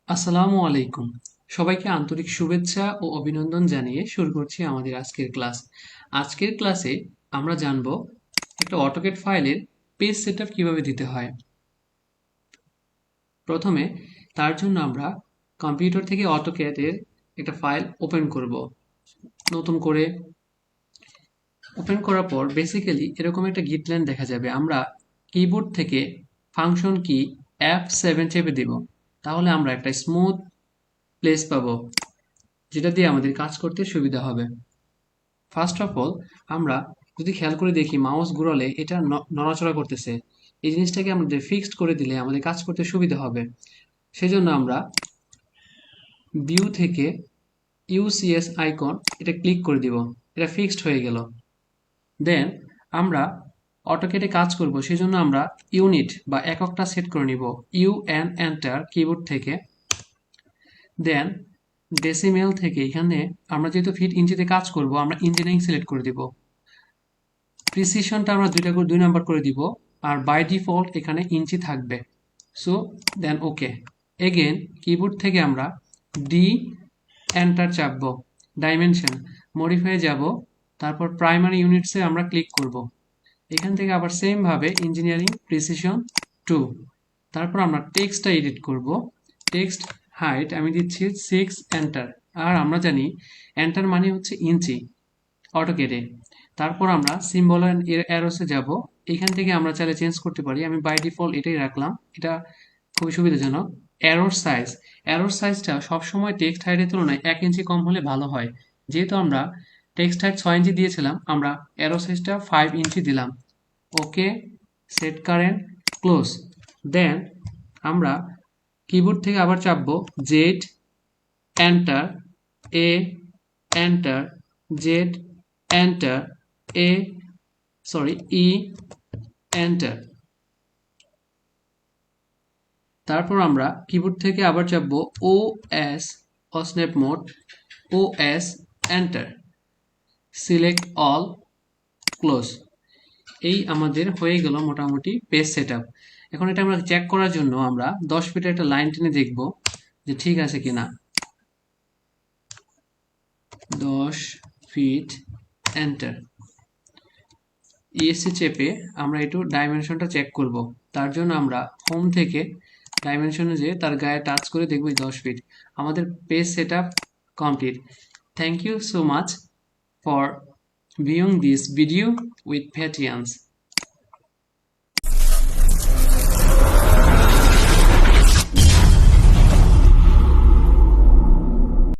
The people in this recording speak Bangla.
আসসালামু আলাইকুম। সবাইকে আন্তরিক শুভেচ্ছা ও অভিনন্দন জানিয়ে শুরু করছি আমাদের আজকের ক্লাস। আজকের ক্লাসে আমরা জানব একটা অটোক্যাড ফাইলের পেজ সেটআপ কিভাবে দিতে হয়। প্রথমে তার জন্য আমরা কম্পিউটার থেকে অটোক্যাডের একটা ফাইল ওপেন করব। নতুন করে ওপেন করার পর বেসিক্যালি এরকম একটা গিটলাইন দেখা যাবে। আমরা কিবোর্ড থেকে ফাংশন কি F7 চেপে দিব, তাহলে আমরা একটা স্মুথ প্লেস পাবো যেটা দিয়ে আমাদের কাজ করতে সুবিধা হবে। ফার্স্ট অফ অল আমরা যদি খেয়াল করে দেখি মাউস ঘুরালে এটা নড়াচড়া করতেছে। এই জিনিসটাকে আমাদের ফিক্সড করে দিলে আমাদের কাজ করতে সুবিধা হবে। সেজন্য আমরা ভিউ থেকে ইউসিএস আইকন এটা ক্লিক করে দিব। এটা ফিক্সড হয়ে গেল। দেন আমরা অটোক্যাডে কাজ করব, সেজন্য আমরা ইউনিট বা এককটা সেট করে নিব। ইউএন এন্টার কিবোর্ড থেকে। দেন ডেসিমেল থেকে এখানে আমরা যেহেতু ফিট ইঞ্চিতে কাজ করব, আমরা ইঞ্জিনিয়ারিং সিলেক্ট করে দিব। প্রিসিশনটা আমরা 2 নাম্বার করে দিব, আর বাই ডিফল্ট এখানে ইঞ্চি থাকবে। সো দেন ওকে। এগেন কিবোর্ড থেকে আমরা ডি এন্টার চাপবো। ডাইমেনশন মডিফাই যাব, তারপর প্রাইমারি ইউনিটসে আমরা ক্লিক করব। এখান থেকে আবার সেম ভাবে ইঞ্জিনিয়ারিং প্রিসিশন 2। তারপর আমরা টেক্সটটা এডিট করব। টেক্সট হাইট আমি দিচ্ছি 6 এন্টার। আর আমরা জানি এন্টার মানে হচ্ছে ইঞ্চি অটোক্যাডে। তারপর আমরা সিম্বল এর অ্যারোসে যাব। এখান থেকে আমরা চাইলে চেঞ্জ করতে পারি। আমি বাই ডিফল্ট এটাই রাখলাম, এটা খুবই সুবিধাজনক। অ্যারোর সাইজটা সবসময় টেক্সট হাইটের তুলনায় 1 ইঞ্চি কম হলে ভালো হয়। যেহেতু আমরা টেক্সট হাইট 6 ইঞ্চি দিয়েছিলাম, আমরা অ্যারো সাইজটা 5 ইঞ্চি দিলাম। Okay, set current, close. Then আমরা কিবোর্ড থেকে আবার চাপবো Z enter, A enter, Z enter, E enter. তারপর আমরা কিবোর্ড থেকে আবার চাপবো O S, snap mode, O S enter, select all, close. এই আমাদের হয়ে গেল মোটামুটি পেজ সেটআপ। এখন এটা আমরা চেক করার জন্য আমরা 10 ফিটের একটা লাইন টেনে দেখব যে ঠিক আছে কিনা। 10 ফিট এন্টার। ইএসসি চেপে আমরা একটু ডাইমেনশনটা চেক করব। তার জন্য আমরা হোম থেকে ডাইমেনশনে যেয়ে তার গায়ে টাচ করে দেখব 10 ফিট। আমাদের page setup complete. Thank you so much for viewing this video with patience.